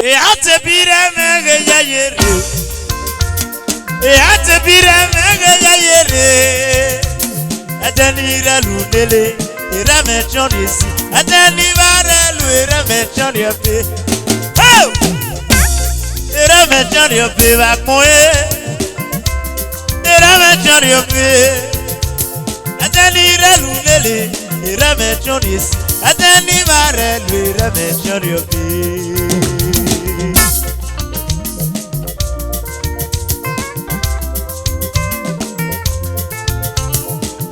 E ate bire mege ya yere. E ate bire mege ya yere. Adanira lunele. Ira me chonisi. Adani varelu. Ira me choniope. Oh! Ira me choniope bakmoe. Ira me choniope. Adanira lunele. Ira me chonisi. Adani varelu. Ira me choniope.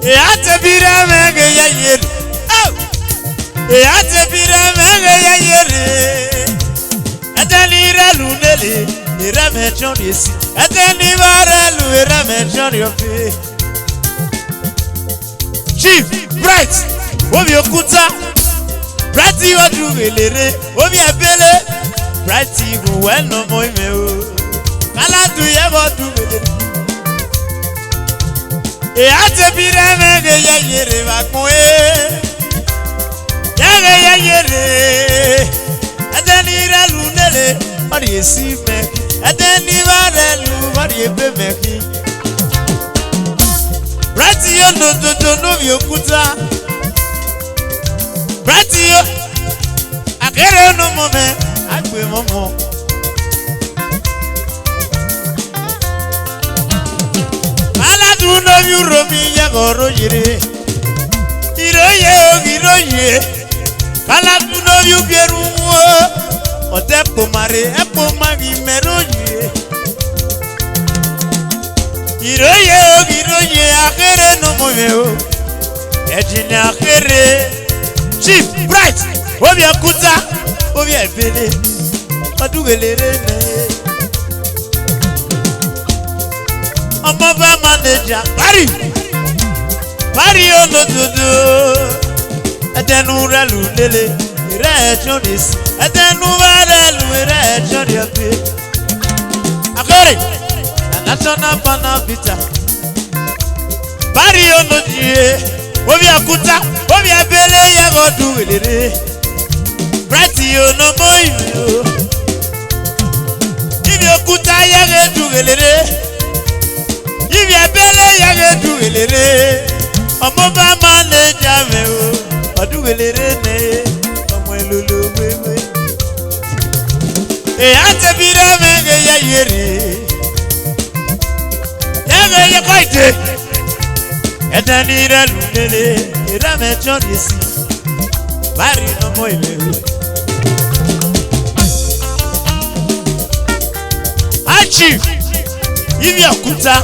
E ate bire mege ya yere. Oh! E ate bire mege ya yere. Adanira lunele. Ira me chonisi. Adani varelu. Ira me choniope. Chief Bright Obi Okuta Bright Odugelere Obi Abele Bright Igu Weno Moime o Kaladu Yebo Odugelere E ate bire mege ya yere bakmoe Yege ya yere Adanira lunele Ori esi meki Adani varelu Ori ebe meki Bright yo no Obi Okuta Bright yo Akere no mome Agbe momo Kaladu no yuro mi yagoro yire Iroye o iroye Kaladu no yubieru wo Otepo mare epo magi meroye Iroye o iroye akere no mome o Ejine akere Chief Bright Obi Okuta Obi Abele Odugelere ne Omoba manager Bari onododo Adenu relu lele Ire chonis Adenu varelu Ire choniope Akere National Panabita Bari onodie Obi Okuta Obi Abele yago dugelere Bright yo no moime o Obi Okuta yage dugelere Obi Abele yage dugelere Omoba manager me o Odugelere ne Omo elolo wewe E ate bire mege ya yere Yage ya koite Edanira lunele Ira me chonisi Bari no moime Chief Obi Okuta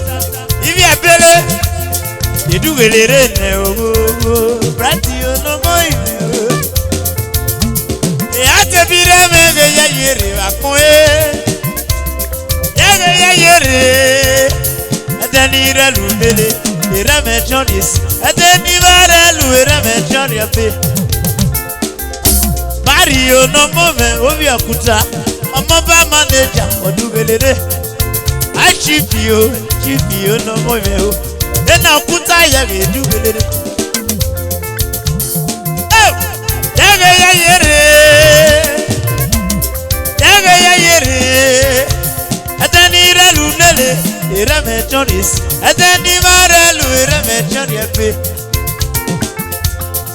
Obi Abele Edugelere ne o Bright yo no moime E ate bire mege ya yere bakmoe Yege ya yere Edanira lunele Ira me chonisi Adani varelu Ira me choniope Bari yo no mome Obi Okuta Omoba manager Odugelere I chief you no mome o Ena Okuta yage dugelere Oh Yage ya yere Yage ya yere Adani lunele Ira me chonisi Adani varelu Ira me choniope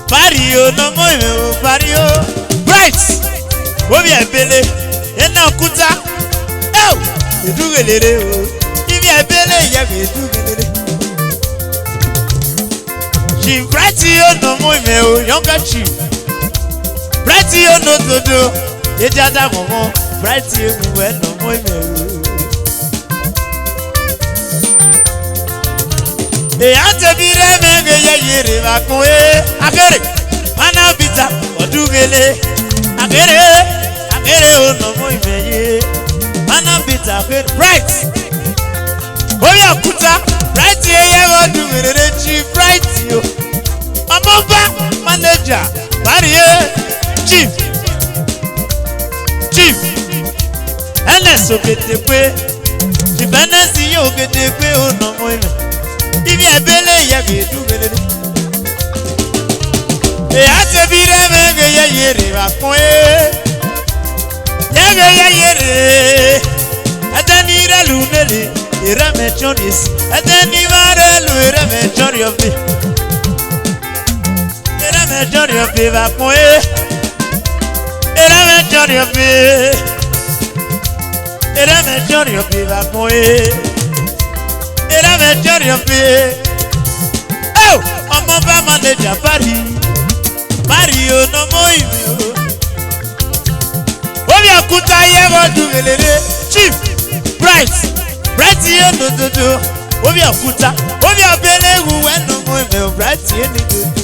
Bari yo no moime o Bari yo Bright Obi Abele Ena Okuta Oh Edugelere o Obi Abele yage edugelere Chief Bright yo no moime o Younger chief Bright yo no dodo Ejada momo Bright yo no moime o E ate bire mege ya yere bakmoe Akere Manabita Odugele Akere o no moime ye Manabita akere Bright Obi Okuta Bright ye Odugelere Chief Bright yo Omoba manager Bari Chief Enes Ogedepe Chief Enes yo Ogedepe o no moime Obi Abele yage dugelere E ate bire mege ya yere bakmoe Yege yere. Adanira lunele. Irame chonis. Adanimare lu irame choriofi. Irame choriofi va poe. Irame choriofi. Irame choriofi va poe. Irame choriofi. Oh, ọmọ bá manager Mario no moyo. Obi akuta yego dugelere. Chief Bright ye no dodo. Obi akuta. Obi abele hu eno moyo. Bright ye ni dodo.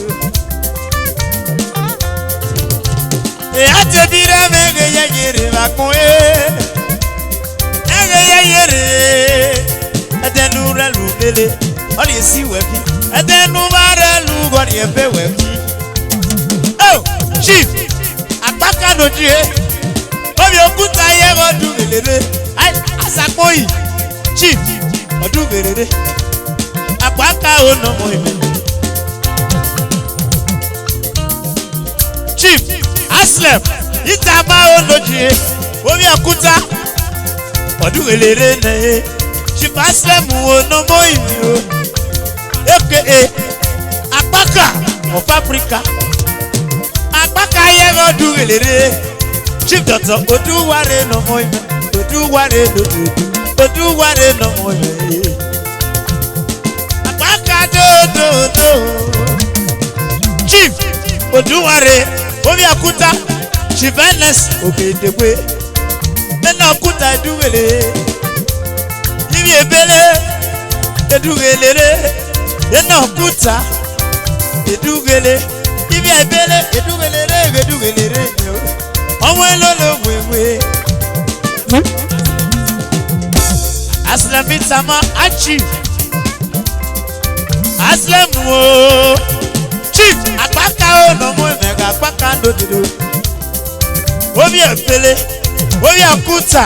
E ate bira mege yere bakwe. Ege yere. Adenura lubele. Oli si wepi. Adenumare lu gori ebe wepi. Oh, Chief, Akbaka noje. Obi okuta yego dugelere. Ai asapoyi. Chief, odugelere. Akbaka ono moime. Chief, Aslem, itama onoje. Obi okuta odugelere ne. Chief Aslem ono moime. AKA Akbaka of Africa. Akbaka yego dugelere. Chief Doctor Oduware no moime. Oduware no do. Oduware no moime. Akbaka do. Chief Oduware. Obi akuta. Chief Ernest Ogedegwe. Ena akuta dugelere. Ibi ebele. Edugelere. Ena okuta. Edugele. Ibi ebele. Edugelere. Ọmọ elolo wewe. Aslem itama achieve. Aslem wo. Chief Akbaka ono mo mega Akbaka ndodo. Obi ebele. Obi akuta.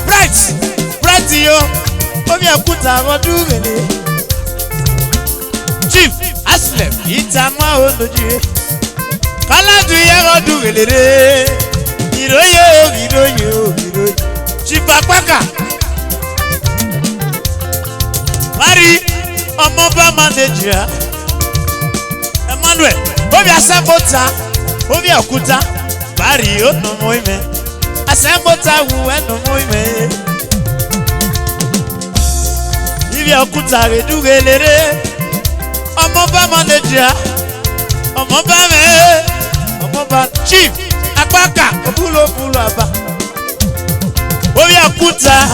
Bright yo. Obi akuta odugele. Chief Aslem itama onoje. Kaladu yego dugelere. Giroyo. Chief Akbaka. Mari ọmọba manager. Emmanuel. Obi asembota. Obi akuta. Mari ono moime. Asembota wu eno moime. Ibi akuta redugelere. Ọmọba manager. Ọmọba Chief Akbaka obulo aba. Obi akuta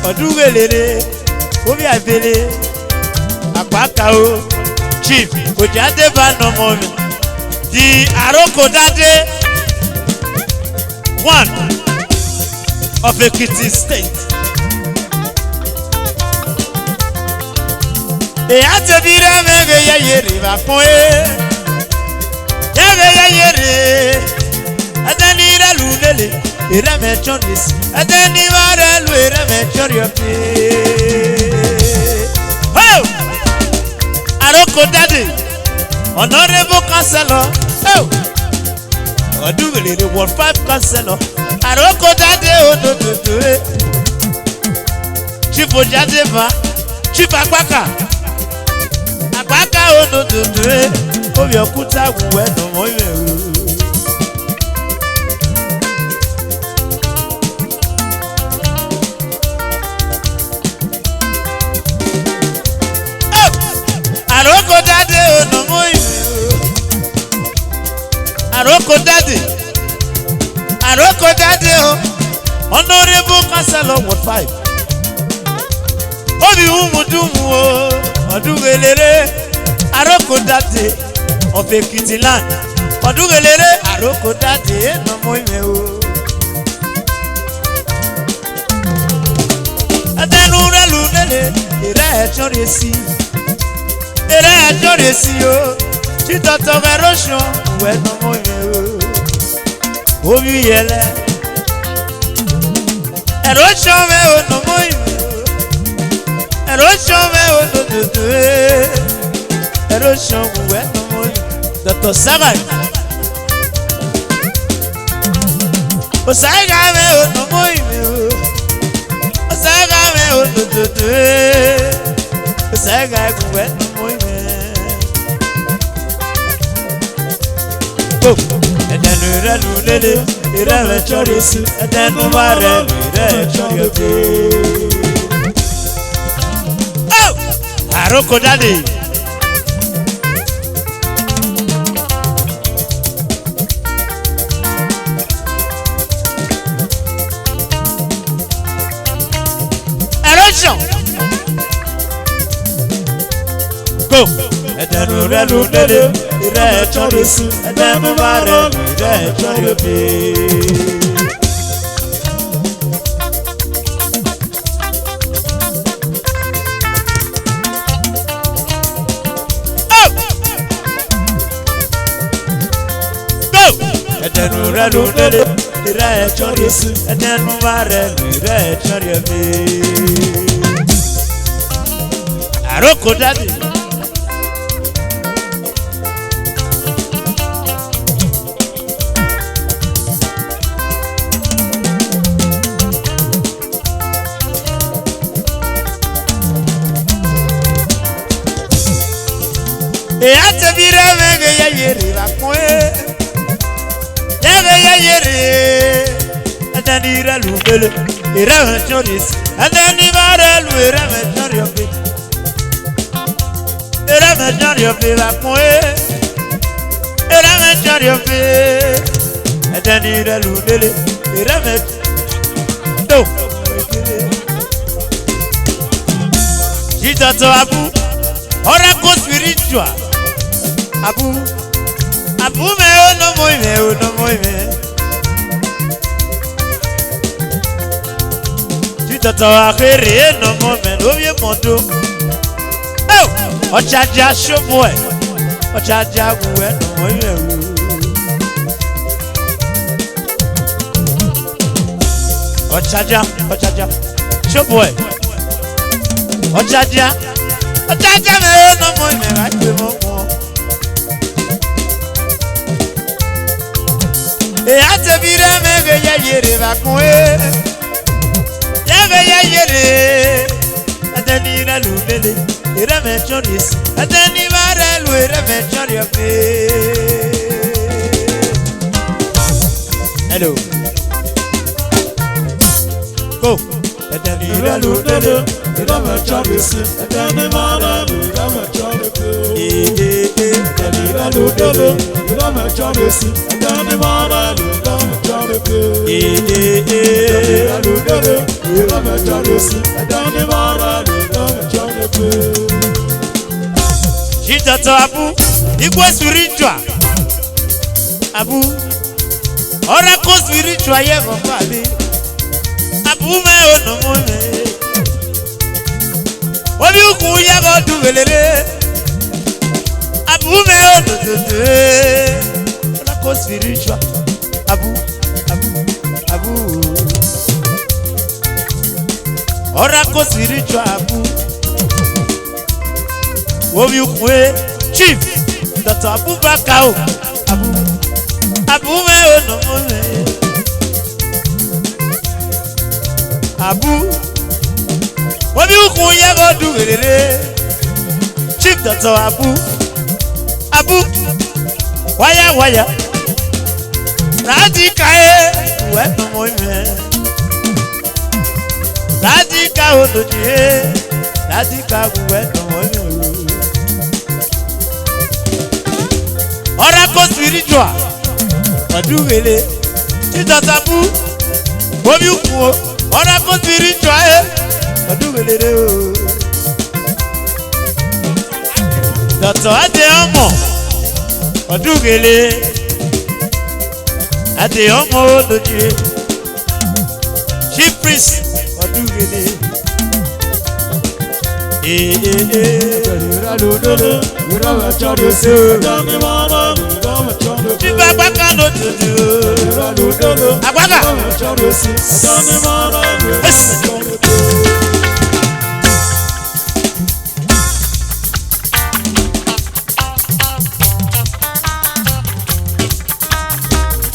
odugelere. Obi abele Akbaka o. Chief Ojadeba no more. The Arokodade one of Ekiti State. E atebira mege yere bapoe. Yere. Adanira lunele. Ira mechonis. Adanimare lu ira mechoriopi. Oh! Arokodade. Honorable Councillor. Oh! Odugelere Ward 5 Councillor. Arokodade odododo. Chief Ojadeba. Chief Akbaka. Akbaka odododo. Obi okuta wuwe no moye. Arokodade ono moye. Arokodade o. Honorable Councillor Ward 5. Obi umudumu o. Odugelere. Arokodade of Ekiti land. Odugelere. Arokodade no moye o. Adenura lunele. Ire echoresi o. Chitoto verosho. Uwe no moye o. Obi yele. Erosho me o no moye o. Erosho me o no dodo e. Erosho uwe no moye. Dr. Sagai. Osaga me ono moime o. Osaga me ono tutu. Osaga kuwe no moime. Oh, edenu relu lele, ireme chorisi. Edenu marelu ire chorioke. Oh, Aroko daddy. Go! Edenu relu lele, ire chorisi. Edenu marelu ire chorioke. Edenu relu lele, ire chorisi. Edenu marelu ire chorioke. Aroko daddy. E ate bira mege ya yeri la kwe. Yege ya yeri. Adani ra lubele. Ira menchoris. Adani mara lu ira menchoriope. Ira menchoriope la kwe. Ira menchoriope. Adani ra lubele. Ira menchoriope. Jita to abu. Oracle spiritual. Abu me no moime. Tu t'attends à créer no moime, no vieux mondo. Oh, ochaja shobwe, ochaja guwe no moime. Ochaja shobwe, ochaja me no moime, right mo. E ate bira mege ya yere va kwe. Yege ya yere. Adani ra lubele. Ira me choris. Adani mara lu ira me choriope. Hello. Go. Adani ra lubele. Ira me choris. Adani mara lu ira me choriope. Adani ra lubele. Ira me choris. Adani mara lu ira me choriope. Ira me choris. Adani mara lu ira me choriope. Jitato abu, igwe spiritual. Abu, oracle spiritual ye mokwabi. Abu me ono mone. Obi ukwu ya go du velere. Abu me ono tete. Oracle spiritual. Abu. Oracle spiritual abu. Obi ukwu chief. Dr. Abu Bakao. Abu me ono mone. Abu Obi ukwu ya go du velere. Chief Dr. Abu waya Radika we no moime. Radika odoje. Radika we no moime. Oracle spiritual. Oduvele. Jesus Abu. Obi ukwu. Oracle spiritual. Oduvele de o. Dr. Adeomo. Oduvele. Adeomo odoje. Chief priest. Oduvele.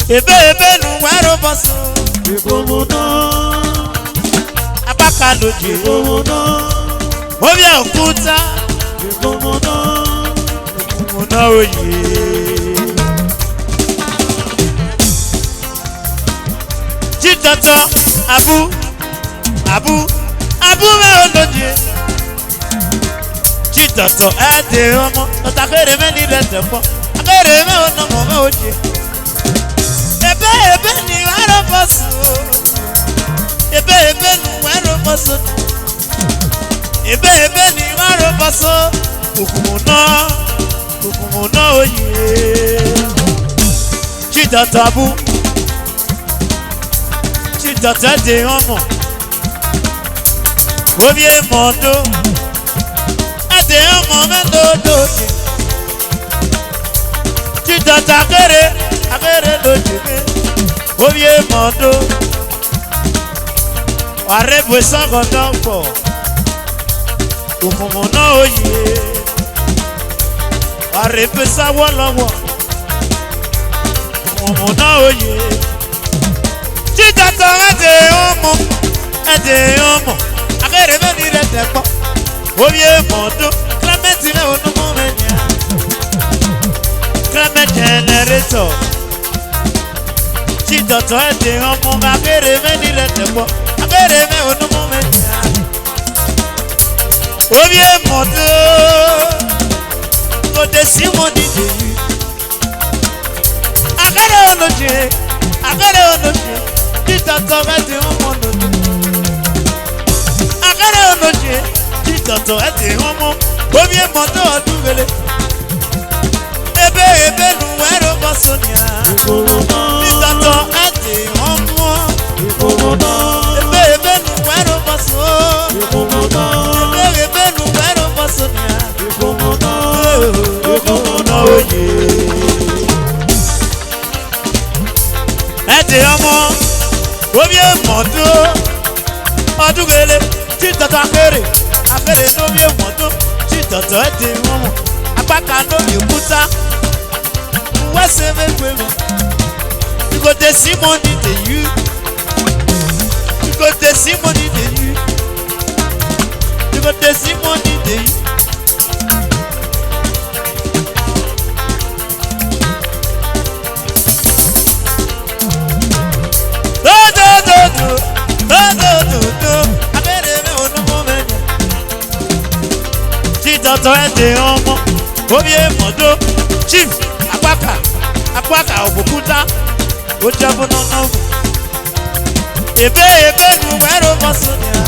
Ebe nu waro boso. Apaka lójú obi òkúta Òkùnkùn Oyèé Chitọ̀tọ̀ abu mẹ́ olóje Chitọ̀tọ̀ ẹ̀dẹ̀ ọmọ ọ̀tàkẹ́rẹ́ mẹ́ni rẹ̀ tẹ̀pọ̀ akẹ́rẹ́ mẹ́ ọ̀nàmọ̀ mẹ́ oje ebe ni wẹ́rọ bọ́sù ebe ni wẹ́rọ bọ́sù ebe ni wẹ́rọ bọ́sù Òkùnkùn Oyèé Chitọ̀tọ̀ abu Chitọ̀tọ̀ ẹ̀dẹ̀ ọmọ obi mọ́tò ẹ̀dẹ̀ ọmọ mẹ́lòdò Chitọ̀tọ̀ akẹ́rẹ́ lójú mi obi mọ́tò ọ̀rẹ́bù sọ́gọ̀dọ̀ pọ̀ Òkùnkùn Oyèé ọ̀rẹ́bù sáwọ́ lọ́wọ́ Òkùnkùn Oyèé Chitọ̀tọ̀ ẹ̀dẹ̀ ọmọ akẹ́rẹ́ mẹ́ni rẹ̀ tẹ̀pọ̀ obi mọ́tò Clement mẹ́ onúmọ́ mẹ́nyà Clement generator Chitọ̀tọ̀ ẹ̀dẹ̀ ọmọ akẹ́rẹ́ mẹ́ni rẹ̀ tẹ̀pọ̀ akẹ́rẹ́ mẹ́ onúmọ́ mẹ́nyà obi mọ́tò kò dé sí wọn dídè yìí akẹ́rẹ́ olóje Chitọ̀tọ̀ ẹ̀dẹ̀ ọmọ lòdì akẹ́rẹ́ olóje Chitọ̀tọ̀ ẹ̀dẹ̀ ọmọ obi mọ́tò ọdún wẹlé ebe nu wẹ́rọ bọ́sọ̀nìyà Chitọ̀tọ̀ ẹ̀dẹ̀ ọmọ ebe nu wẹ́rọ bọ́sọ̀ ebe nu wẹ́rọ bọ́sọ̀nìyà Òkùnkùn Oyèé ẹ̀dẹ̀ ọmọ obi mọ́tò ọdún wẹlé Chitọ̀tọ̀ akẹ́rẹ́ lóbi mọ́tò Chitọ̀tọ̀ ẹ̀dẹ̀ ọmọ apáka lóbi òkúta wẹ́sẹ̀ mẹ́gbẹ̀mẹ́ you go dey see money dey you go dey see money dey you go dey see money dey you. Abẹ́rẹ́ mẹ́ onúmọ́ mẹ́nyà Chitọ̀tọ̀ ẹ̀dẹ̀ ọmọ obi mọ́tò chief apáka òbòkúta ó jẹ́bú nọ́nà ebe nu wẹ́rọ bọ́sọ̀nìyà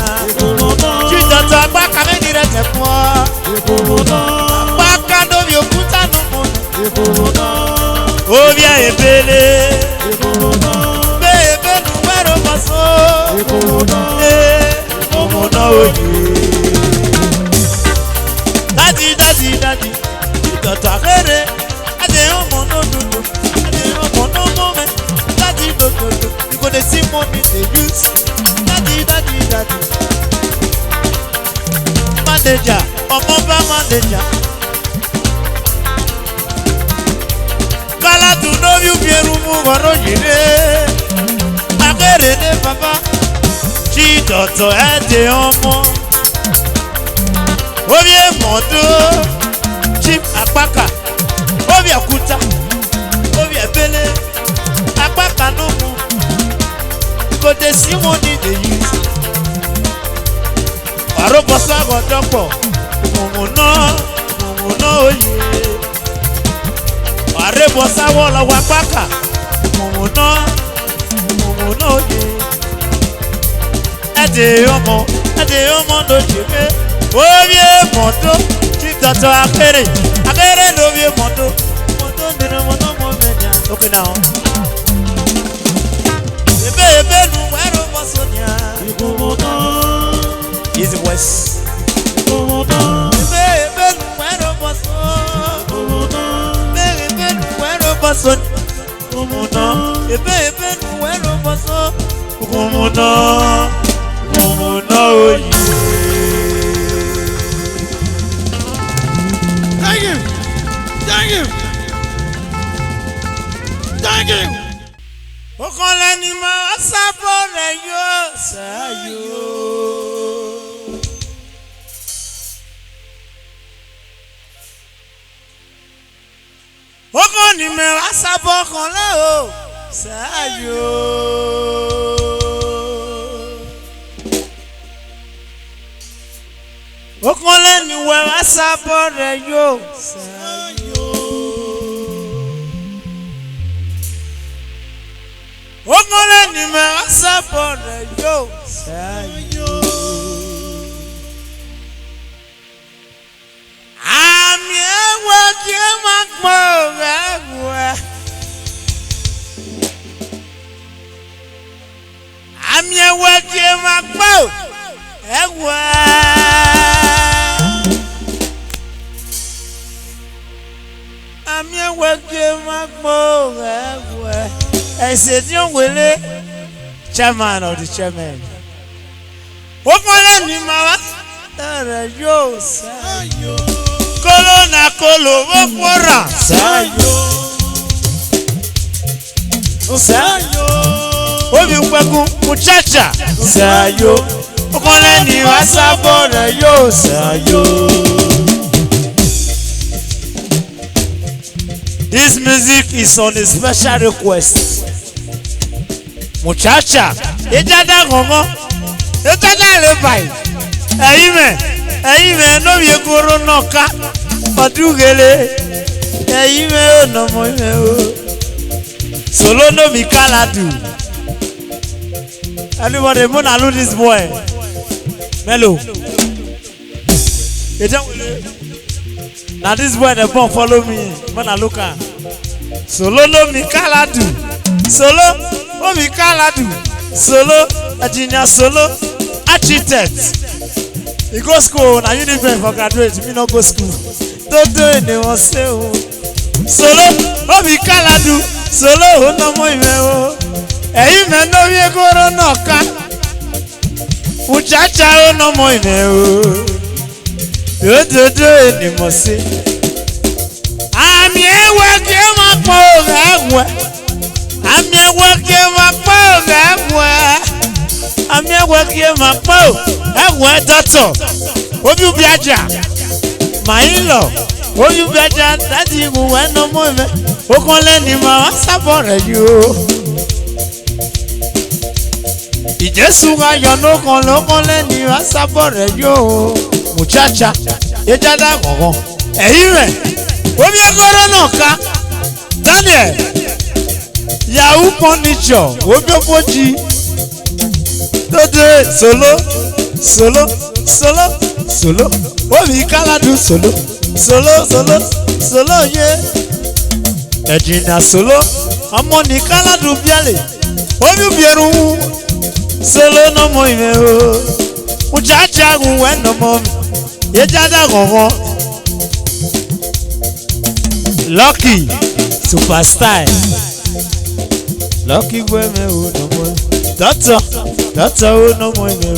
Chitọ̀tọ̀ apáka mẹ́ni rẹ̀ tẹ̀pọ̀ apáka lóbi òkúta nọ́mọ̀ obi ebele ebe nu wẹ́rọ bọ́sọ̀ Òkùnkùn Oyèé dadi Chitọ̀tọ̀ akẹ́rẹ́ ẹ̀dẹ̀ ọmọ lódodo ẹ̀dẹ̀ ọmọ lọ́mọ́mẹ́ dadi lódodo you go dey see money dey use dadi manager ọmọba manager Kaladu n'obi ubieru mu gbọdọ yire akẹ́rẹ́ ní baba Chitọ̀tọ̀ ẹ̀dẹ̀ ọmọ obi mọ́tò chief apáka obi òkúta obi ebele apáka n'ụmụ kò dé sí wọn ní dey use àròbọ̀sọ àgọ̀dọ̀pọ̀ Òkùnkùn Oyèé àròbọ̀sọ àwọ̀lọ́wọ́ apáka Òkùnkùn Oyèé ẹ̀dẹ̀ ọmọ lójú pé obi mọ́tò Chitọ̀tọ̀ akẹ́rẹ́ lóbi mọ́tò nínú mọ́tò mọ́ mẹ́nyà okay now ebe nu wẹ́rọ bọ́sọ̀nìyà easy voice ebe nu wẹ́rọ bọ́sọ̀ ebe nu wẹ́rọ bọ́sọ̀ ebe nu wẹ́rọ bọ́sọ̀ Òkùnkùn Oyèé. Thank you. Okanleni ma sabore yo sayo. Oko ni me wa sabo kan le o sayo. Oko le ni wa sabore yo sayo. Oko le ni me wa sabore yo sayo. Ami ewa ki makmo ewa. Ami ewa ki makmo ewa. Ami ewa ki makmo ewa. Esedion wele chairman of the chairman. Okole ni mawa tara yo sayo. Kolo na kolo wopora sayo. Sayo. Obi ukweku muchacha sayo. Okole ni wasabora yo sayo. This music is on a special request. Muchacha, ejada gongo, ejada lebai. Aime, no ye goro noka, padugele. Aime no moime o. Solo no mi Kaladu. Everybody, mona lose this boy. Melo. Now this boy the bomb follow me. Mona look at. Solo no mi Kaladu. Solo. Oh, we Kaladu, solo, a genius solo, architect. He go school, now you need for graduate, me not go school. Don't do it, they won't say, solo, oh, we Kaladu, solo, no more, eh, you may know you go on, no car. Muchacha, no more, do it, they must say. I'm here working my phone. I'm here working my phone. I'm here working my phone. Doctor, what you be a jam? My in-law, what you be a jam? That you went no more. Who can lend him a support you? He just got your no can lend you a support you. Muchacha, you just a go. Hey, what you going on? Daniel. Yahoo furniture, Obio Boji. Today, solo. Obi Kaladu solo, yeah. Ejina solo, Amoni Kaladu biale. Obi bieru, solo no mo ime o. Muchacha uwe no mo. Yejada gogo. Lucky, superstar. Lucky boy me o no more. That's o no more me o.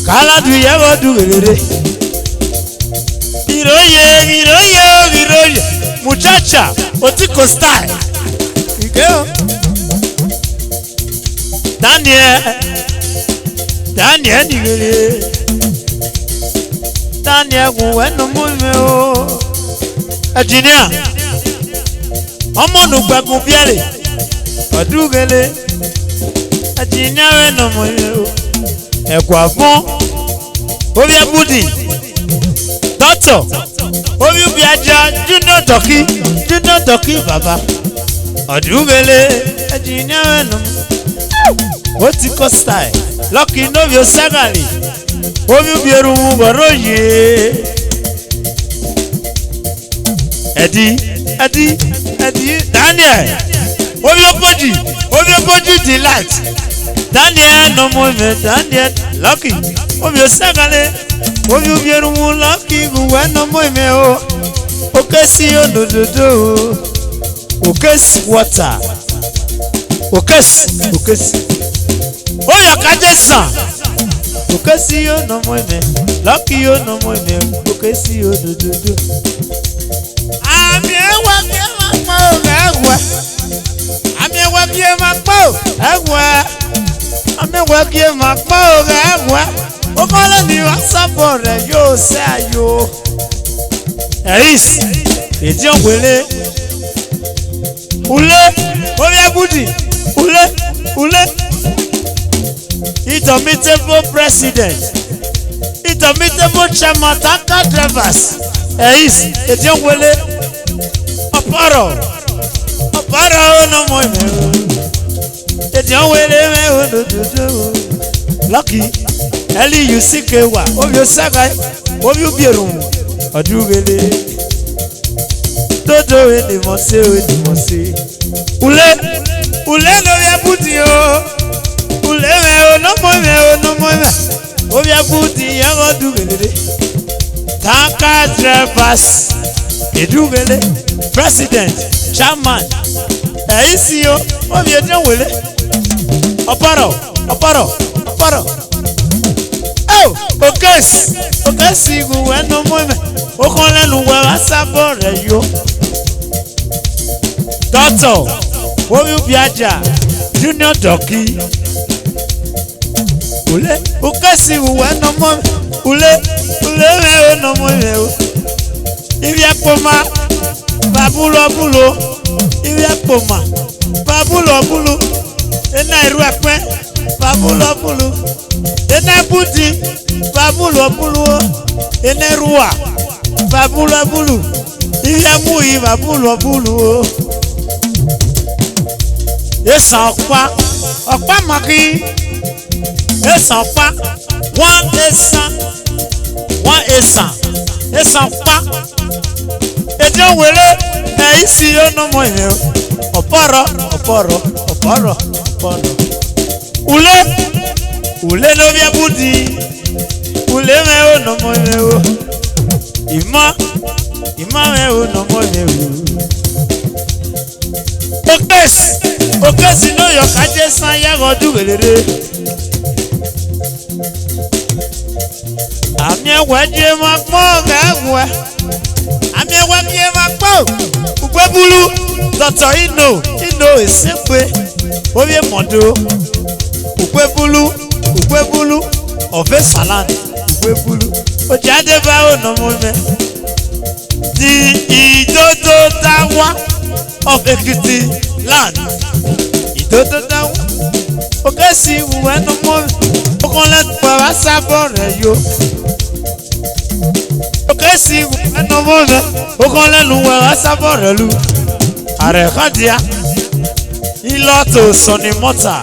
Kaladu ye go do rere. Giroye. Muchacha, otiko style. Ikeo. Daniel digere. Daniel go we no more me o. Engineer. Omo no gbagun biere. Odugele ajinawe no moyo ekwa fun obi abudi doctor obi biaja junior doki baba Odugele ajinawe no oti ko style lucky no bi osagali obi bieru mu boroye Eddie Daniel Obi Opoji delight. Daniel no more Daniel lucky. Obi Osagale. Obi Obierumu lucky guwe no more me o. Okesi odododo. Okesi water. Okesi. Oya kajesa. Okesi yo no more me. Lucky yo no more me. Okesi odododo. Ami ewa. wakie makpo ewa ame wakie makpo ewa okole ni wasabo re yo se ayo eis eti onwele ule oya budi ule Indomitable president, indomitable chairman, tanker drivers. Eis, eti onwele. Oparo no mo me. Eti onwele me o do. Lucky, Eli you sikewa. Obio saga, obio bierun. Odugele. Dodo we de mose. Ule no ya buti o. Uleme no mo. Obia buti ya odugele. Tanker drivers. Edugele. President, chairman. Eisio, obia jonwele. Oparo. Oh, okesi gu we no mo me. Okonlenu we asabo re yo. Doctor, obi biaja. Junior Doki. Ule, okesi gu we no mo. Ule me no mo me o. Ibi akoma babulo. Ibi akoma babulo. Ena iru ape babulo. Ena budi babulo. Ena ruwa babulo. Ibi amuyi babulo. Esan Opa maki. Esan Opa. One Esan Opa. Ejo wele eisi yo no mo yen. Oporo. Ule no bia budi. Ule me o no mo yen o. Ima me o no mo yen o. Okesi no yo kaje san ya godu welere. Ami ewaje ma po gawa. Ami ewaje ma po. Ugbebulu Dr. Ino esepe. Oye mondo. Ugbebulu Ofe Salan. Ugbebulu. Ojade ba o no mo me. Di idodo dawa of Ekiti land. Idodo dawa. Okesi we no mo. Okonle pa sabo re yo. Okesi we no mo me. Okonle nu we sabo re lu. Are khadia. Iloto soni mota.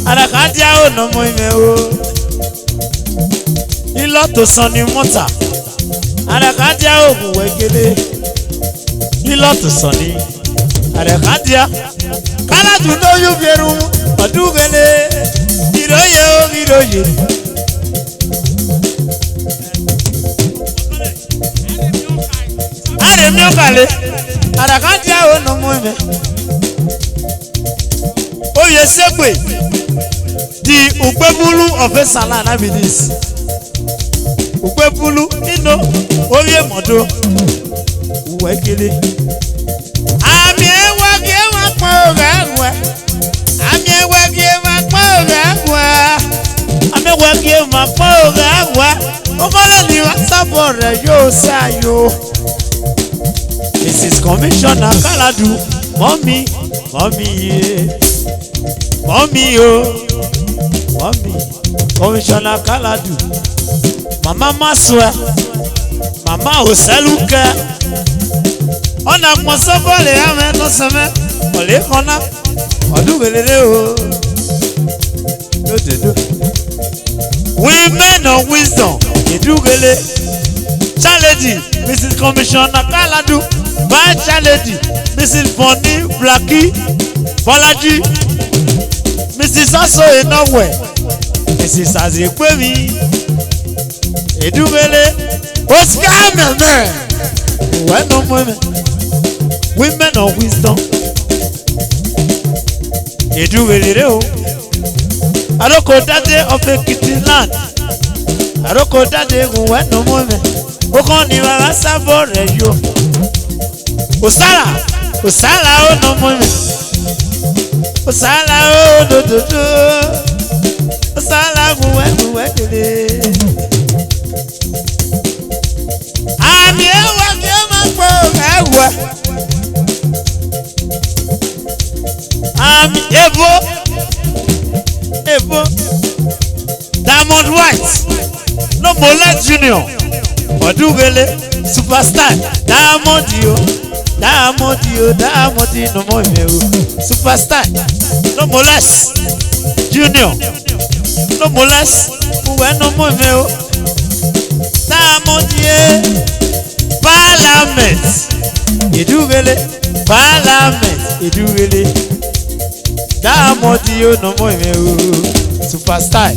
Are khadia o no mo me o. Iloto soni mota. Are khadia o buwekele. Iloto soni. Are khadia. Kaladu no yu bieru. Odugele. Iroye. Are mi okale. Are khadia o no mo me. Oye segbe. Di Ugbebulu Ofe Salan abidis. Ugbebulu Ino oye modo. Uwekele. Ami ewage wa po gawa. Ami ewage ma po gawa. Okole ni wa sabo re yo sayo. This is Commissioner Kaladu. Mommy. Commissioner Kaladu. Mama Maswe. Mama Oseluke. Ona mosobole ame no seme. Ole kona. Odugele o. Do. Women of wisdom. Edugele. Challenge Mrs. Commissioner Kaladu. By challenge Mrs. Bonnie Blackie. Bolaji. Mrs. Aso Enowe. Mrs. Azekwemi. Edugele. Oscar Meme. Women of wisdom. Edugele o. Aroko dade of Ekiti land. Aroko dade weno mome. Okon ni wa sabo re yo. Osala o no mome. Osala o do do do. Osala muwe dele. Ami ewa ke ma po ewa. Ami Evo. Diamond White. No Molest Junior. Odugele superstar. Diamond yo no more me o. Superstar. No Molest Junior. No Molest. Uwe no more me o. Diamond ye. Parliament. Edugele. Parliament. Edugele. Diamond yo no more me o. Superstar.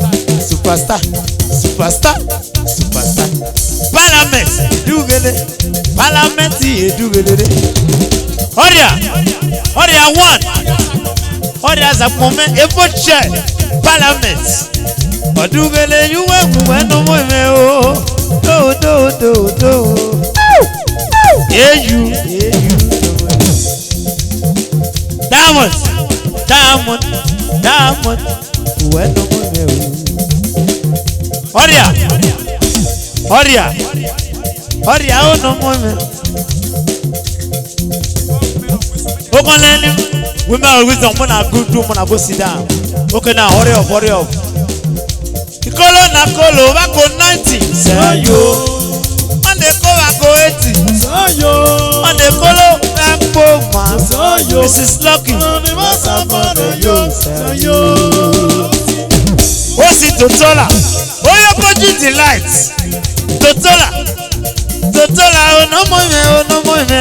Parliament. Edugele. Parliament edugele. Oria one. Oria za moment evo chair. Parliament. Odugele you we no more me o. Do. Yeah you. Diamond. We no more me o. Oria o no more me. Okonleni women of wisdom mona go sit down. Okay now hurry up. Ikolo na kolo ba go 90. Say yo. On the go ba go 80. Say yo. On the kolo ba go man. Say yo. Mrs. Lucky. Say yo. What's it Totola? Oyo Poji Delight. Totola no more me.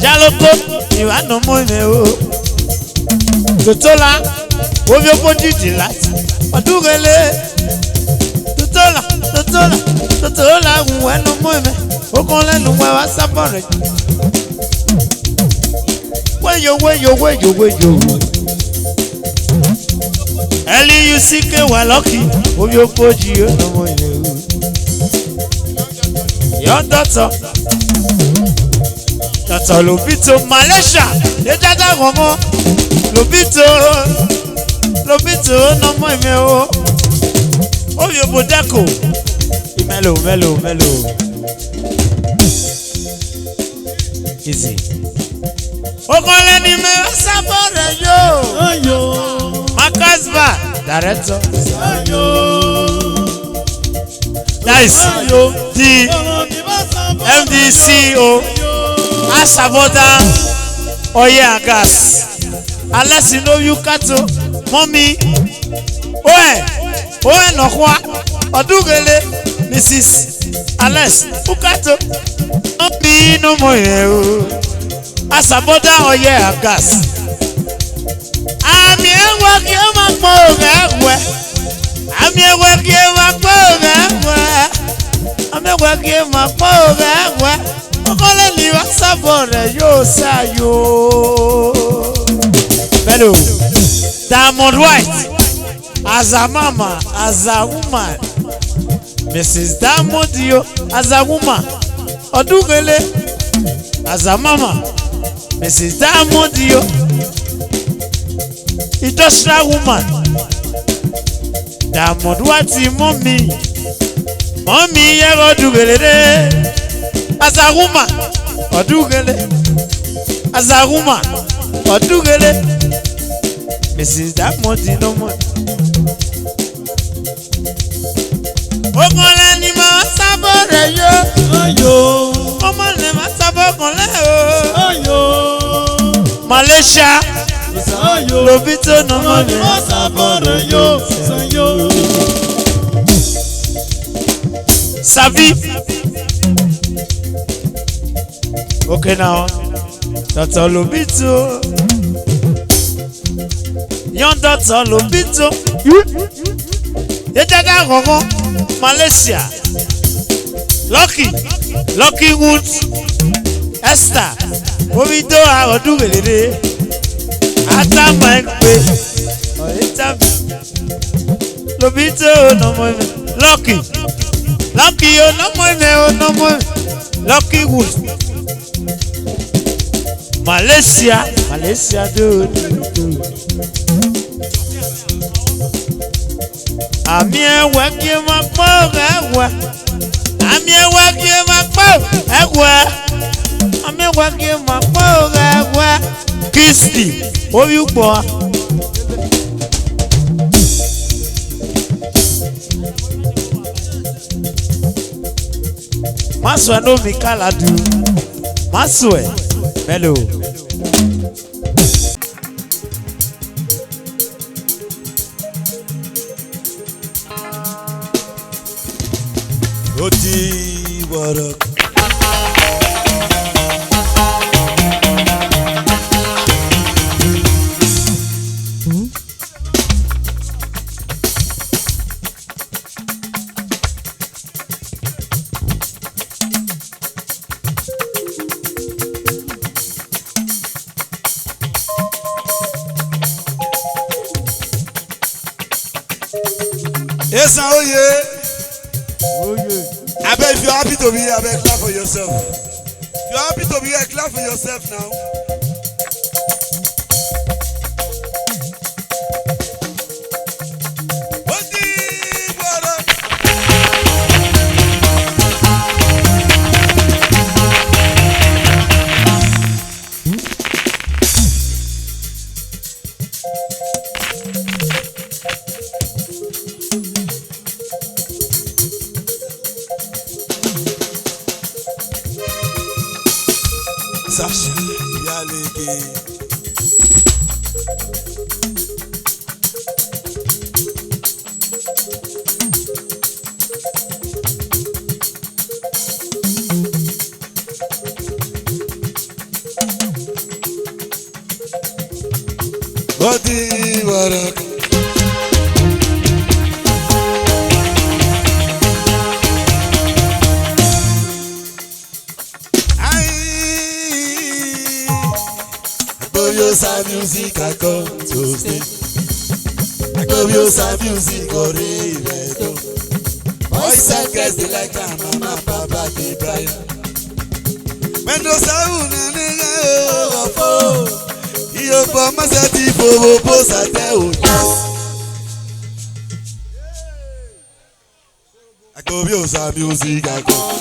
Jaloko you are no more me o. Totola Oyo Poji Delight. Odugele. Totola we no more me. Okonlenu we wa sabore. Weyo. Eli you see ke wa lucky. Oyo Poji yo no more me o. Your daughter Lobito Malaysia. Ejaja gongo. Lobito no more me o. Oyo Bodako. Melo. Easy. Okonleni me sabore yo. Makasba director. Nice. The MD CEO Asaboda Oyeeee Gas. Unless you know you kato mommy. Oe no kwa. Odugele Mrs. Alex Ukato. Mommy no more. Asaboda Oyeeee Gas. Ami ewa ki o ma po ewe. Ami ewa ki o ma po ewe. Okole ni wa sabore yo sayo. Hello. Diamond White. As a mama, as a woman. Mrs. Diamond yo as a woman. Odugele as a mama. Mrs. Diamond yo. Industrial woman. Diamond White mommy. Mommy ye Odugele. As a woman. Odugele. As a woman. Odugele. Mrs. Diamond no more. Okonleni ma sabore yo. Omonle ma sabokole o. Malaysia. Lobito no more. Sabi. Okay now. Dr. Lobito. Young Dr. Lobito. Ejaga gongo. Malaysia. Lucky Woods. Esther. Ovido a Odugele. Ata Mike Bay. Lobito no more. Lucky yo no more. Lucky Woods. Malaysia do. Ami ewa ki ma po ewa. Ami ewa ki ma po ewa. Ami ewa ki ma po ewa. Kisti, obi ukpo. Maswe no mi Kaladu. Maswe. Hello. Oti warak. Esan Oyeeee. I bet if you're happy to be here, I bet clap for yourself. If you're happy to be here, clap for yourself now. Sasha, Yaleke. Oti warak. Sa music I come to stay. I come your sa music or revedo. Boys and girls they like a mama, papa, they cry. When no sound and oh, you for my city for boss at the I come your sa music I come.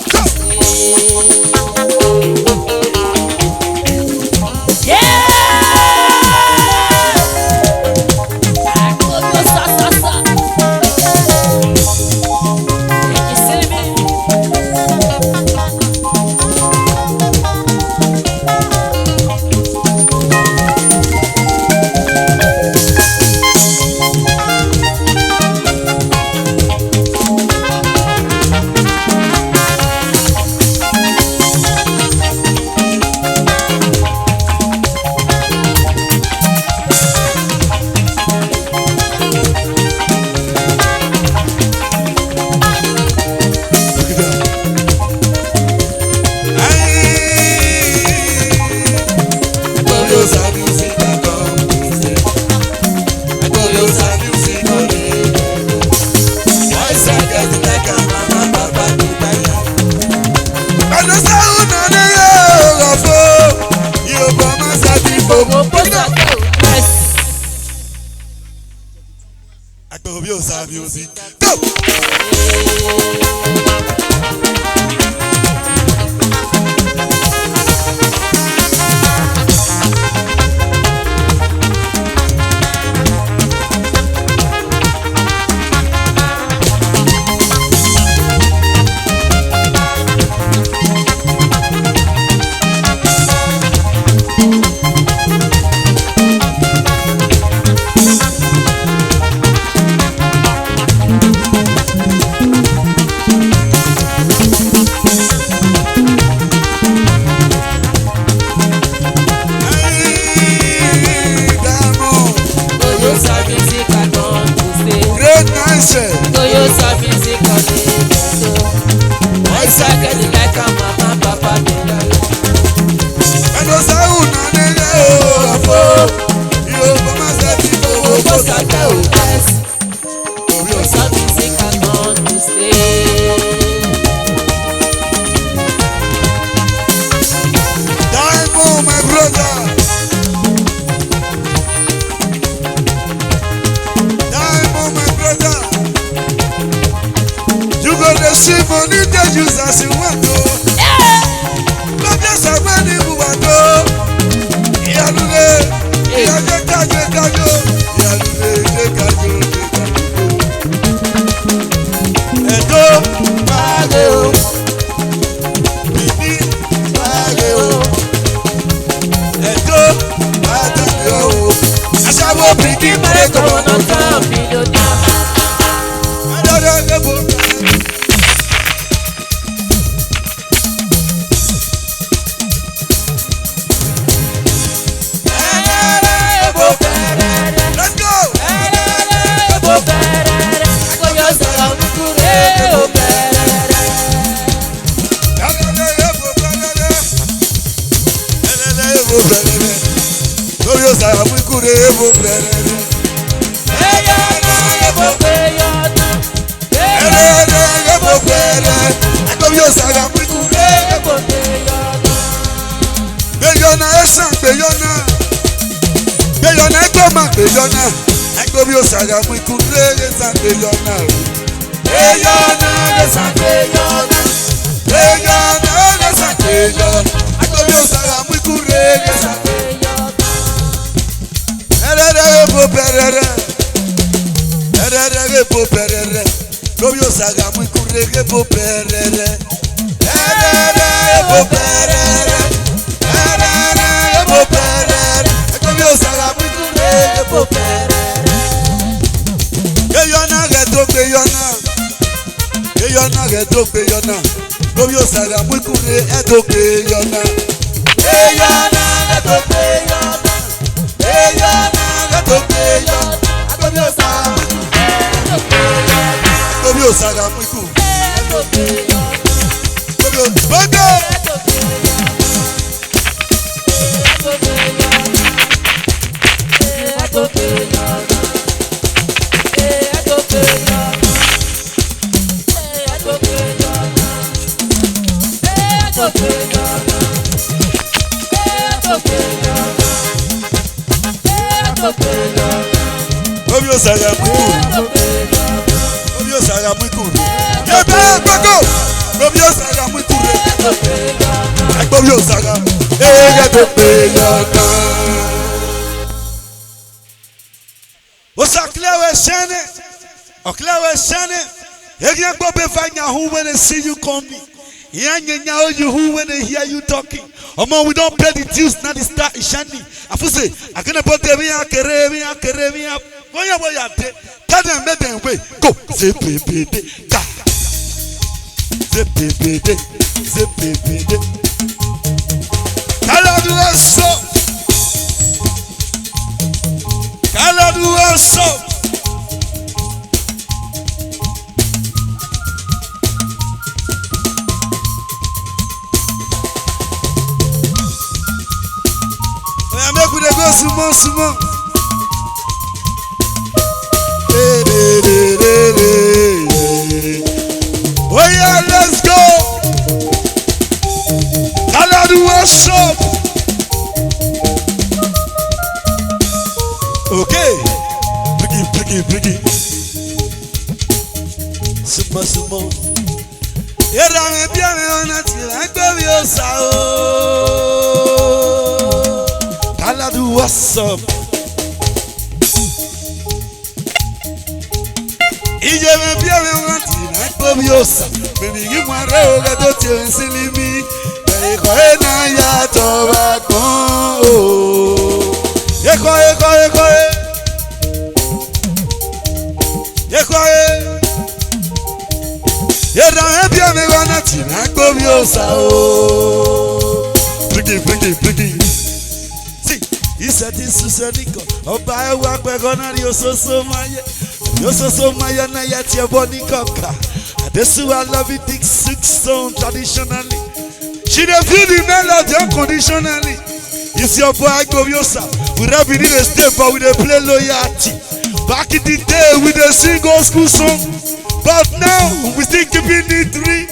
Music. Go! see money they use as you want to. Love yourself when you want to. Yalude, yalude, kajo. Yalude, kajo. Edo, mageo. Bibi, mageo. Edo, mageo. Asawo bigi break on the top. When they see you coming, when they hear you talking, we don't pay the dues, now they start shining. I say, I can put them here, tell them, let them wait. Go, zip it. Kaladu also. Make we go sumo. Oh yeah, let's go. Kaladu worship. Okay. Briggy. Sumo. Era me bien me onati la gbe o sa o. Kaladu what's up? Ije me bien me onati la gbe o sa. Me gi mo re o ga to ti o nsili mi. Be ko e na ya to ba kon o. Eko. Era me bien me onati la gbe o sa o. Briggy. Isati susaniko oba ewa pegona ri ososo maye na yati eboni koka adesu I love it big six song traditionally she dey feel the melody unconditionally. It's your boy Gobiosa. We rap in the step but we dey play loyalty. Back in the day we dey sing old school song but now we still keeping it three.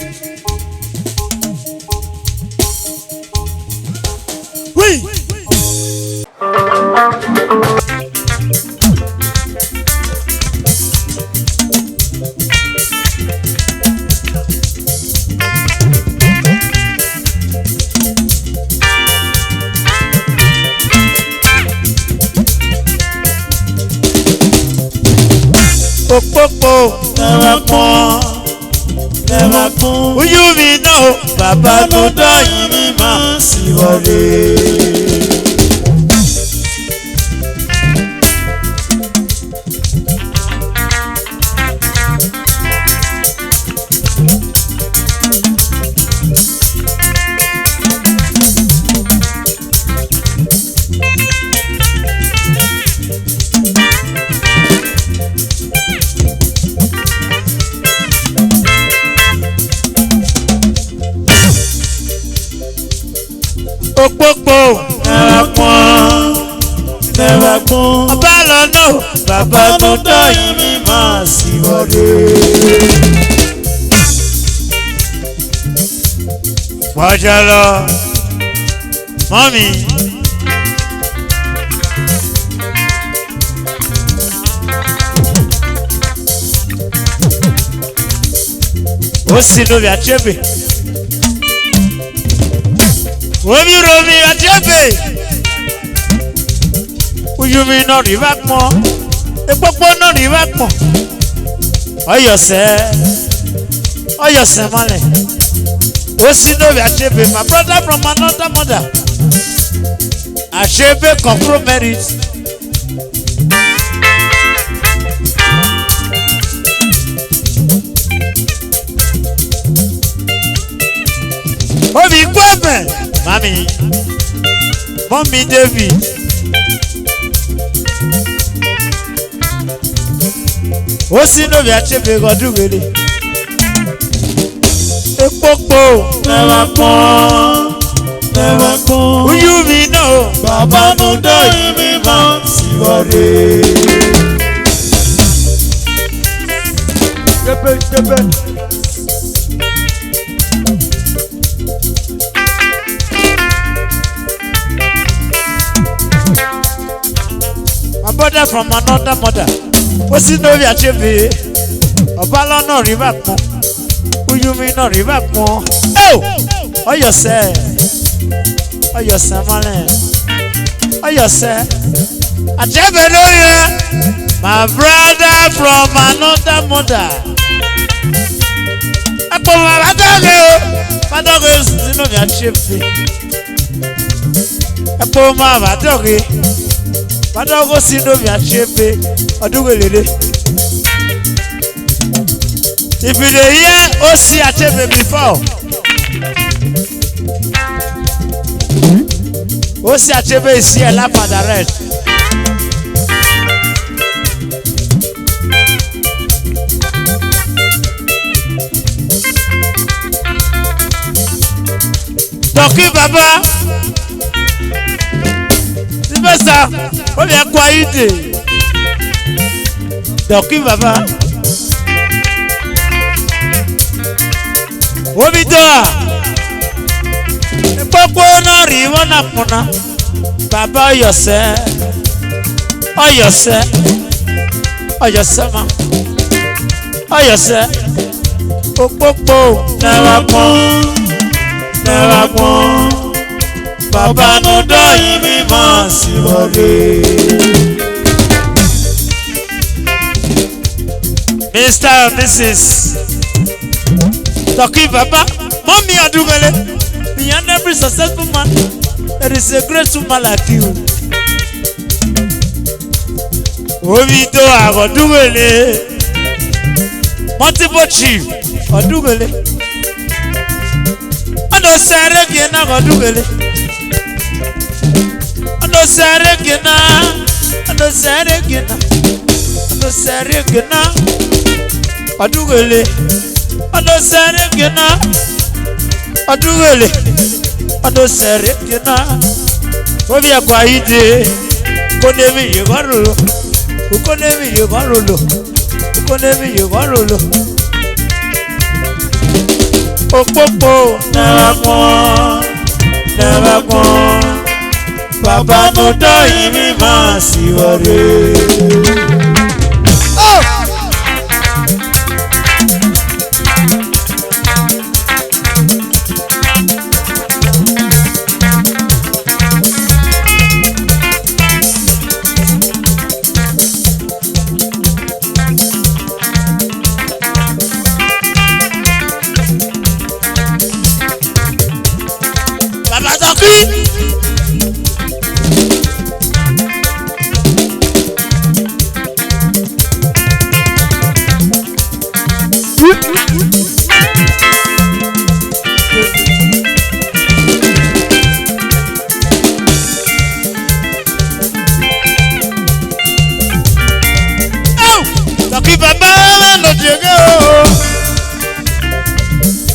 Òpópó never pọ́n. never come. Ojú mi náà bàbá tó dá yìí mi máa sì wọlé. Òpópó never pọ́n. never come. Ọba lọ́nà bàbá tó dá yìí mi máa sì wọlé. Wájà lọ, mọ́mí. Ó sì lórí àjẹbè. Omi romi àjẹbè. Ojú mi náà rí bá pọ́n. Èpópó náà rí bá pọ́n. Ọyọ̀sẹ̀ mọ́lẹ̀. Ó sì lórí àjẹbè. My brother from another mother. Àjẹbè confirm merit. Omi gbọ́mẹ̀. Mami, Mọ́mí David. Ó sì lóbi àchèbè ọdún wèrè. Èpópó never come. never come. ojú mi náà bàbá tó dá yìí mi máa sì wọlé. jẹ́bẹ́. My brother from another mother. Ó sì lórí àchèbè. Ọba lọ́nà rí bá pọ́n. Ojú mi náà rí bá pọ́n. Ọyọ̀sẹ̀ mọ́lẹ̀. Ọyọ̀sẹ̀. Àchèbè lórí rẹ̀. My brother from another mother. Ẹ̀pọ̀ màmá dọ́gẹ̀ o. Mádọ́gẹ̀ sì lórí àchèbè. Ẹ̀pọ̀ màmá dọ́gẹ̀. Mádọ́gẹ̀ sì lórí àchèbè. Ọdún wèlélé. If you dey hear O.C. Achebe before, O.C. Achebe is here laugh and direct. Dọ̀kí bàbá Sylvester ó lè kó ayé dè. Dọ̀kí bàbá. Omi tó a. Èpópó náà rí wọ́n náà kùnà. Bàbá Ọyọ̀sẹ̀ ma. Ọyọ̀sẹ̀. Òpópó never come. never come. bàbá tó dá yìí mi máa sì wọlé. Mr. and Mrs. Dọ̀kí bàbá, Mọ́mí Adúgbélé. Behind every successful man, there is a great woman like you. Omi tó Ọdúgbélé. Multiple chief Ọdúgbélé. Ọdún sẹ́rẹ̀ gínà Ọdúgbélé. Ọdún sẹ́rẹ̀ gínà. Ọdúgbélé. Ọdún sẹ́rẹ̀ gínà. Ọdúgbélé. Ọdún sẹ́rẹ̀ gínà. Omi ẹ̀kọ́ ayíde. Kónémi yìí kọ́ lòlò. Òpópó never come. bàbá tó dá yìí mi máa sì wọlé.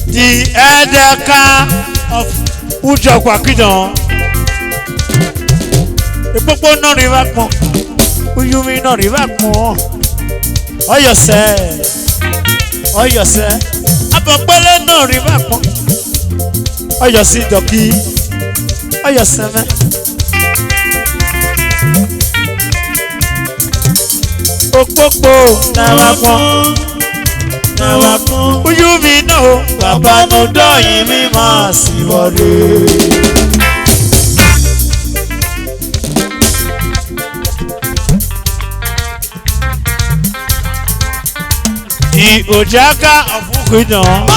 The Edeka of Ujakwakidan. The Popo non rivakmo. Uyumi non rivakmo. Oh yourself. Oh yourself. Apopole non rivakmo. Oh yourself doki. Oh yourself. Popo nawakmo. Uyumi no Baba no doyin mi ma si wore. The Ojaka of Ukidon.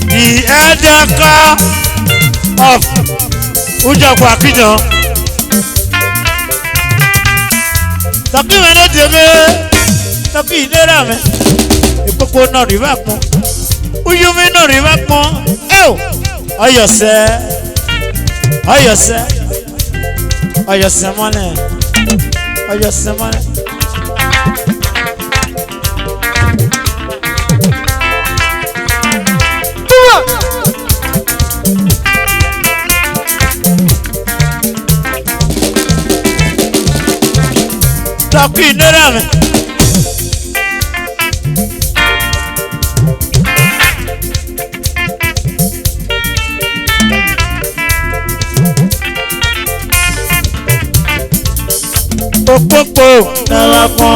The Edeka of Ujakwakidan. Taki mene tebe, taki inera me. Ipopo no rivakmo. Uyumi no rivakmo. Oyose, oyose, oyose mone, oyose mone. Taki inera me. Popo nawakmo.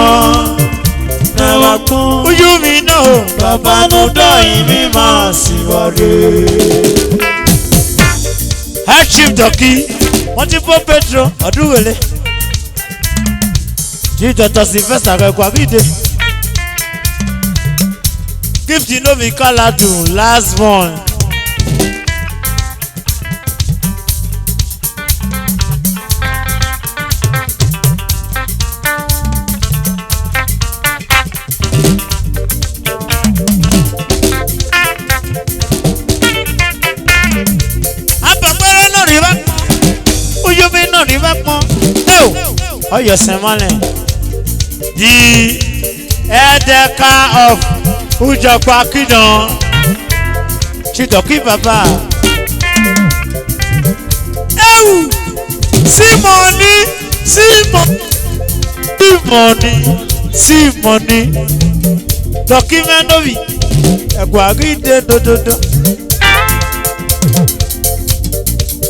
Uyumi no Baba no doyin mi ma si wore. High Chief Doki, multiple Petro Oduwele. Chief Dr. Sylvester Kwagide. Gift you know me Kaladu, last one. Uyumi no rivakmo. Oh yosemale. The Edeka of Ujakwakidan. Chidoki Baba. See money, see money. Document of it. Egwagide do.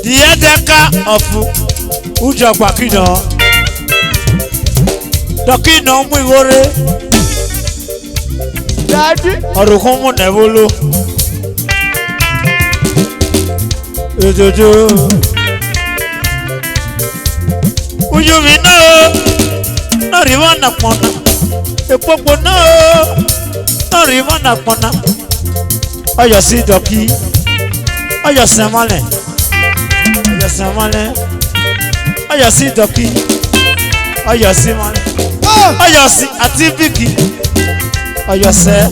The Edeka of Ujakwakidan. Doki no mu iwore. Daddy. Orukumu nevolo. Ojojo. Uyumi no rivana pona. Epopo no rivana pona. Oyosi Doki. Oyosemale. Oyosi Doki. Oyosi male. Oyosi ati Biki. Oyose.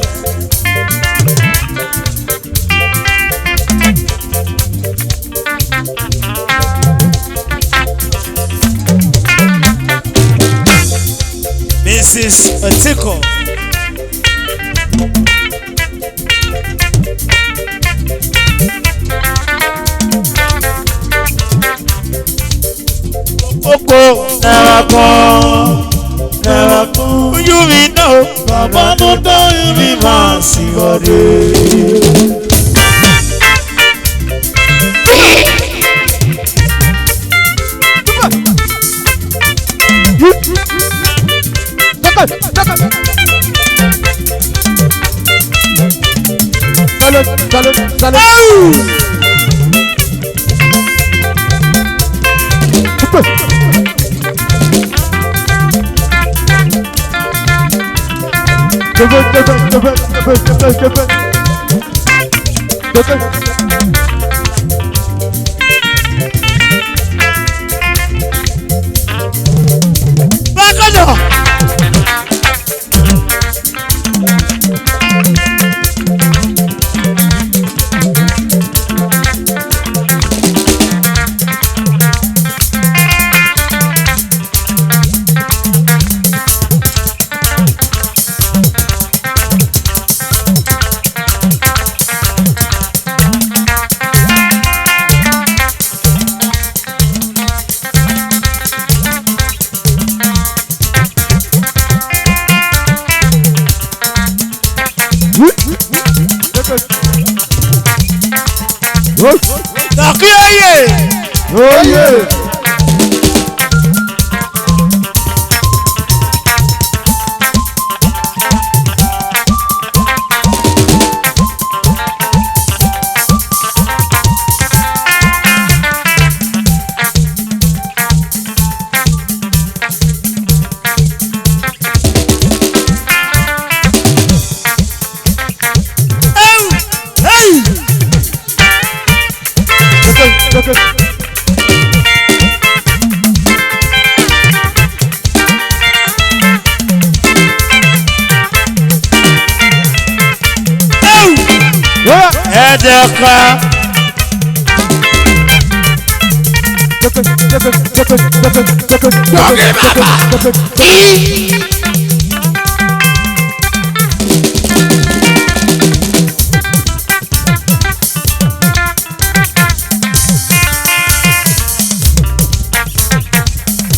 Mrs. Otiko. Oko never go. You me know Baba no doyin mi ma si wore.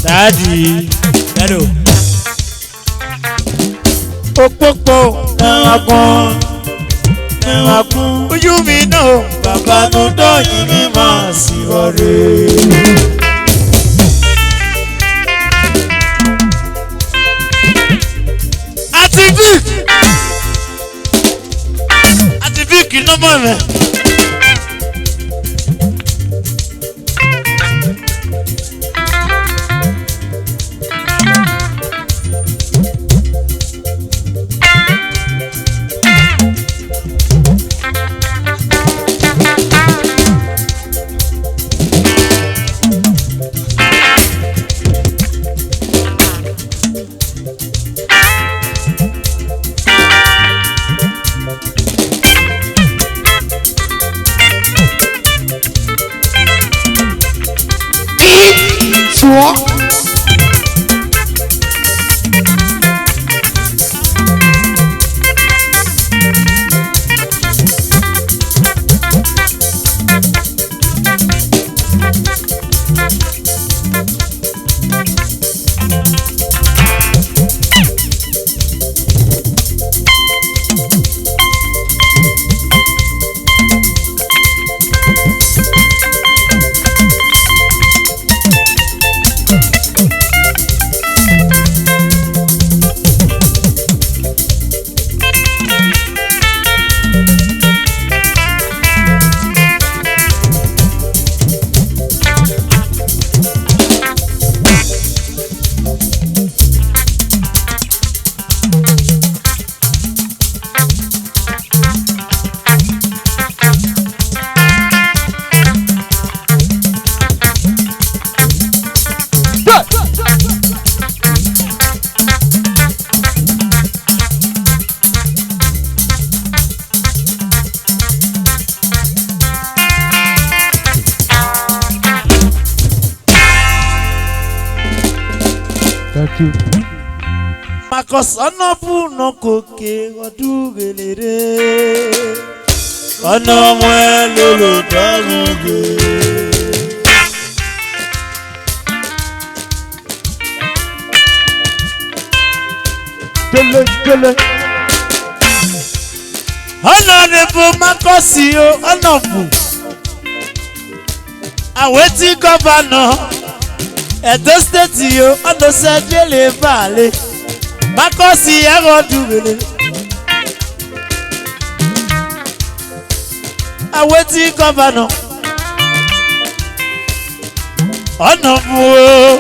Daddy, hello. Opopo, ẹ̀wọ̀n ojú mi náà bàbá ló dọ̀yìn ní màá sí ọ̀rẹ́. Àti bíìkì nọ́mbà rẹ̀. Thank you. Makosana puno koke odugelere. Ana mwelo lo daguge. Dele. Ana nebo makosio anafu. Aweti governor. Edo state yo, odo se jele vale. Makosi Yagodubele. Aweti governor. Honorable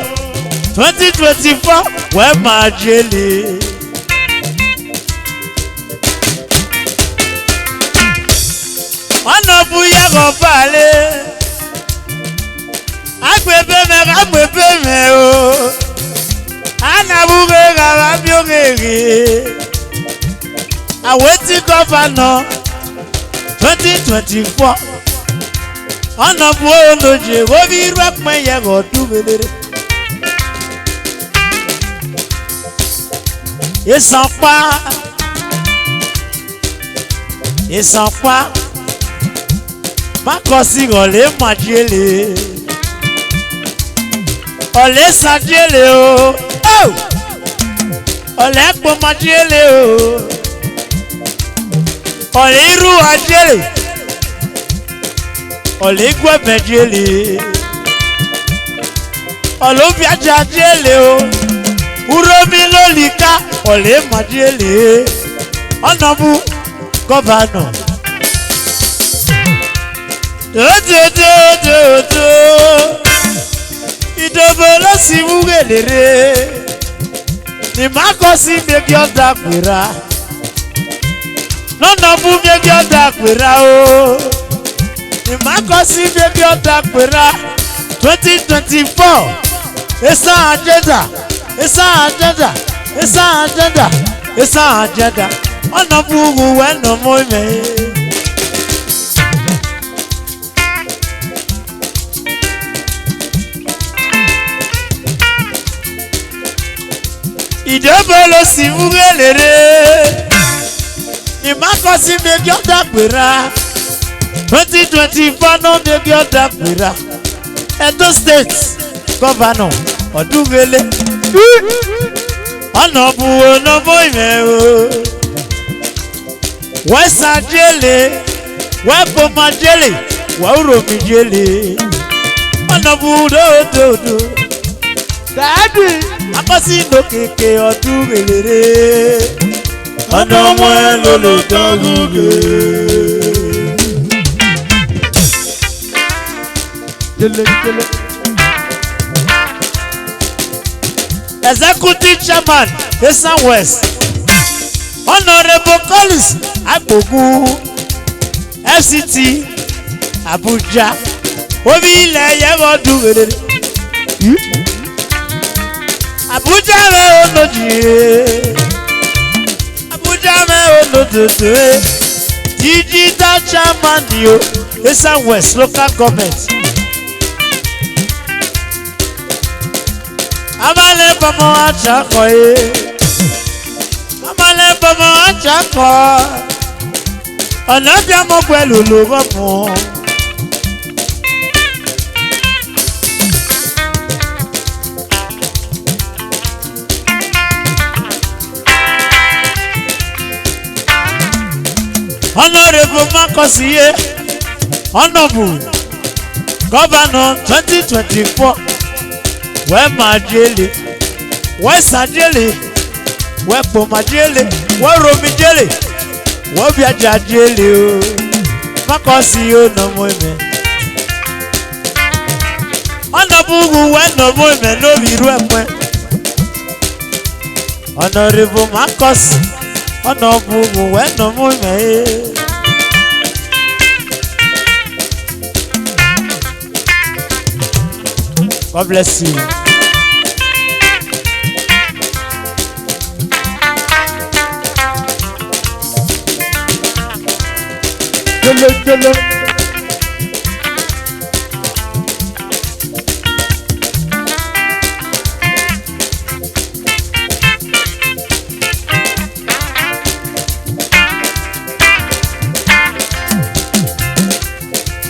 2024 where my jelly. Honorable Yagobale. Agbebe me o. Anabuge Garabiogege. Aweti governor 2024. Honorable Onoje, Obi rock my Yagodubele. Esan pa. Makosi ole majele. Ole sajele o. Oh! Ole po majele o. Ole iru ajele. Ole gwe majele. Ole obi ajele o. Uromi lolika. Ole majele. Honorable governor. Idobolo si wugelere. Ni makosi megi oda kwera. Nona bu megi oda kwera o. Ni makosi megi oda kwera. 2024. Esa agenda. Ona bu we no mo me. Idobolo si wugelere. Ni makosi megi oda kwera. 2024 no megi oda kwera. Edo State Governor Odugele. Honorable no boy me o. West Ajele, West Majele, Wauro Mijele. Honorable do. Daddy. Akasi no keke Odugele. Honorable lolo doguge. Executive Chairman Esan West. Honorable Collins Agbogu FCT Abuja. Obi ilẹ̀ Yagodubele. Abuja me onoji. Abuja me onododo. Digital Chairman yo Esan West Local Government. Amale pomo achako e. Amale pomo achako. Ọ̀nà bí ọmọ pẹ̀lú ló bọ̀ fún. Honorable Makosi Honorable Governor 2024. Where Majele, where Sajele, where Pomajele, where Romijele, where Biajele, Makosi no women. Honorable when no women no be ruin. Honorable Makosi, Honorable when no women. God bless you. Hello.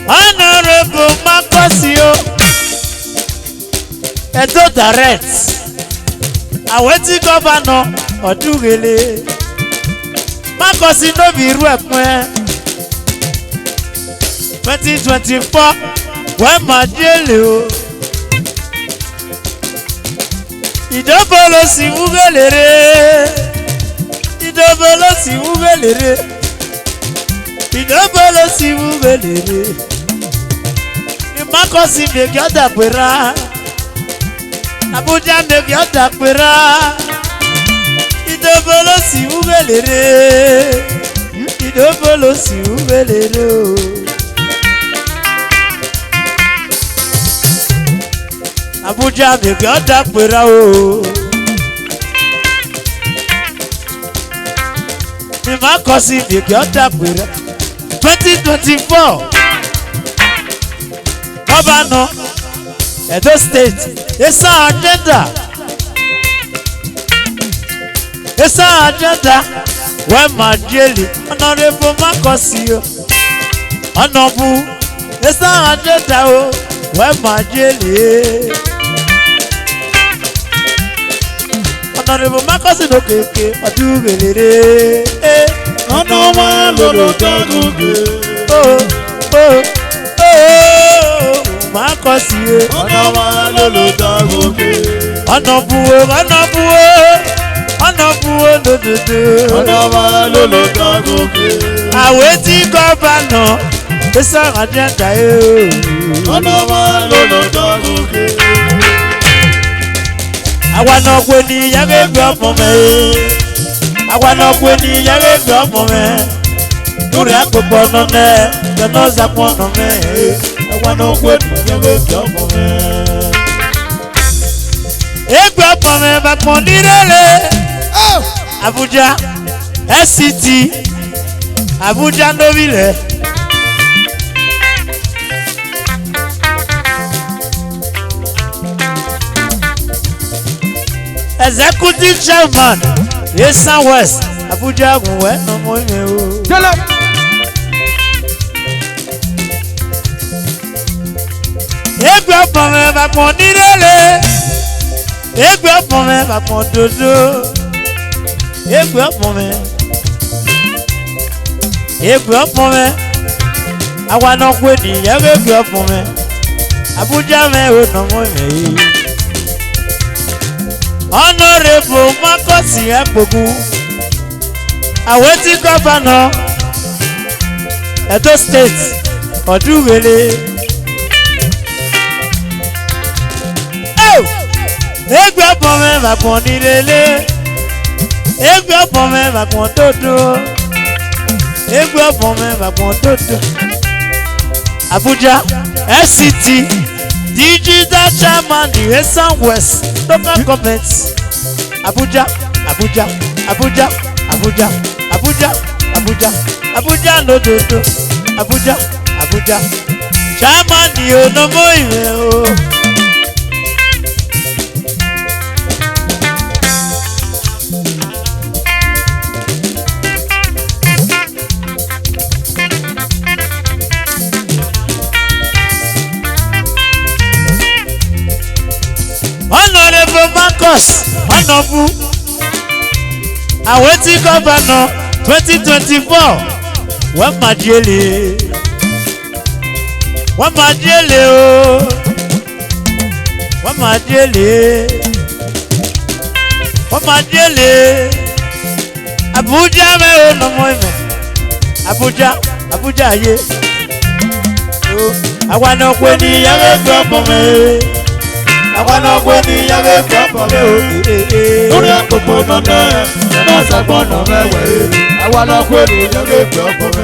Honorable Makosi Edo direct. Aweti governor Odugele. Makosi no be iru ẹpin. 2024 when Majele o. Idobolo si ugelere. Idobolo si ugelere. Idobolo si ugelere. Imako si megi oda kwera. Abuja megi oda kwera. Idobolo si ugelere. Idobolo si ugelere. Abuja megi oda kwera o. Imako si megi oda kwera. 2024 Governor Edo State Esan agenda when Majeli Honorable Makosio Honorable Esan agenda when Majeli Honorable Makosio no keke adugelere Ọ̀nàmọ́ lọ́lọ́ dágógè. Makosio Ọ̀nàmọ́ lọ́lọ́ dágógè. Ọ̀nàbùwò lòdòdò. Ọ̀nàmọ́ lọ́lọ́ dágógè. Àwẹ̀ tí gọ́vànà Esan agenda Ọ̀nàmọ́ lọ́lọ́ dágógè. Àwa náà pè ní yàrá ìgbà ọmọ mẹ́. Àwa náà pè ní yàrá ìgbà ọmọ mẹ́. Lórí àpòpọ̀ ọ̀nà mẹ́, lọ́nà ọ̀sàpọ̀ ọ̀nà mẹ́. Àwa náà pè ní yàrá ìgbà ọmọ mẹ́. Ìgbà ọmọ mẹ́ bá pọ̀ nírẹ̀lẹ̀. Abuja SCT Abuja Novile. Executive Chairman Esan West Abuja Gunwe no mo ime o. Egbe ọpọ mi bá pọn nírẹ̀lẹ̀. Egbe ọpọ mi bá pọn dodo. Egbe ọpọ mi. Egbe ọpọ mi. Àwa náà pè ní yàrá egbe ọpọ mi. Abuja mi ò no mo ime yìí. Honorable Makosi Ekpogu Aweti Governor Edo State Oduwele. Egbe ọpọ mi ma pọn nírẹ̀lẹ̀. Egbe ọpọ mi ma pọn dodo. Egbe ọpọ mi ma pọn dodo. Abuja SCT Digital Chairman Esan West Local Government. Abuja Lododo. Abuja Chairman ni onomo ire o. Honorable Marcus Honorable Aweti Governor 2024 wọ́n máa díẹ̀lẹ̀ o. Wọ́n máa díẹ̀lẹ̀. Abuja mẹ́rin ọmọ ìmẹ̀. Abuja ayé. Àwa náà pè ní yàrá ìgbà ọmọ mi. Àwa náà pè ní yàrá ìgbà ọmọ mi o. Lórí àpòpọ̀ nọ́nà lọ́nà ọ̀sàgbọ́n nà mẹ́wẹ̀ẹ́. Àwa náà pè ní yàrá ìgbà ọmọ mi.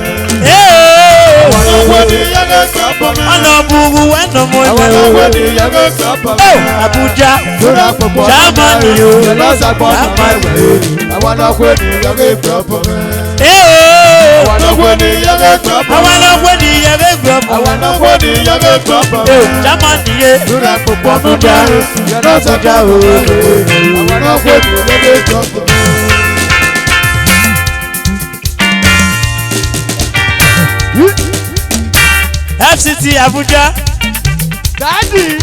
Àwa náà pè ní yàrá ìgbà ọmọ mi. Ọ̀nà búburú ẹ̀nà mọ́ Àwa ìmẹ̀ náà o. pè ní yàrá ìgbà ọmọ mi. Abuja Lórí àpòpọ̀ Germany o. lọ́nà ọ̀sàgbọ́n nà mẹ́wẹ̀ẹ́. Àwa náà pè ní yàrá ìgbà ọmọ mi. Àwa náà pè ní yàrá ìgbà ọmọ mi. Àwa náà pè ní yàrá ìgbà ọmọ Àwa náà pè ní yàrá ìgbà ọmọ mi. Germany yé. Lórí àpòpọ̀ Abuja lọ́nà ọ̀sàgbọ́n nà mẹ́wẹ̀ẹ́. Àwa náà pè ní yàrá ìgbà ọmọ mi. FCT Abuja. Daddy.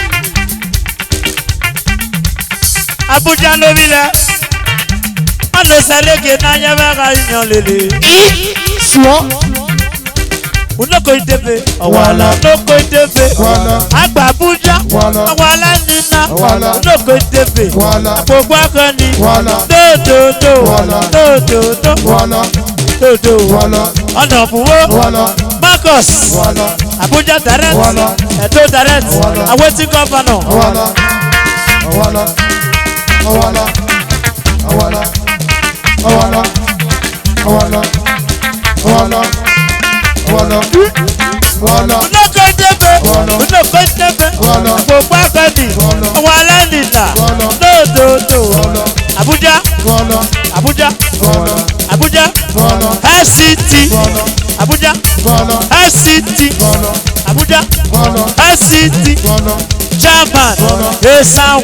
Abuja Novile. Ọ̀nà sẹ́lẹ̀kẹ̀ náà yẹ bẹ́ẹ̀ ká yan lèlè. Sùọ́. unoko idebe owala unoko idebe agba Abuja owala nina unoko idebe gbogbo akọni dodo ọ̀nà buwo Marcus Abuja direct Edo direct awaiting governor unoko idebe gbogbo akọni owala nina dodo Abuja FCT Abuja FCT Abuja FCT Chairman Esan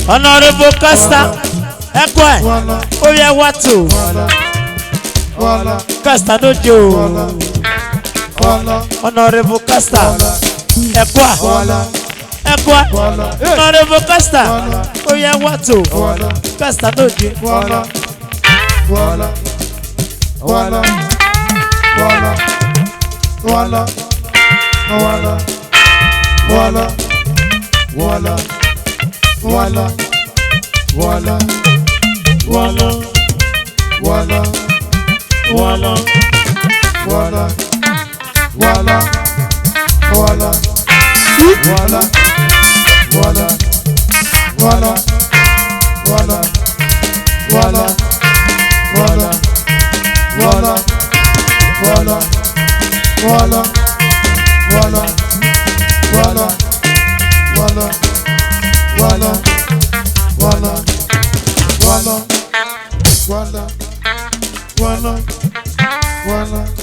Honorable Costa Ekwe Oye Watu Costa Dojo Honorable Costa Ekwe Honorable Costa Oye Watu Costa Dojo Wala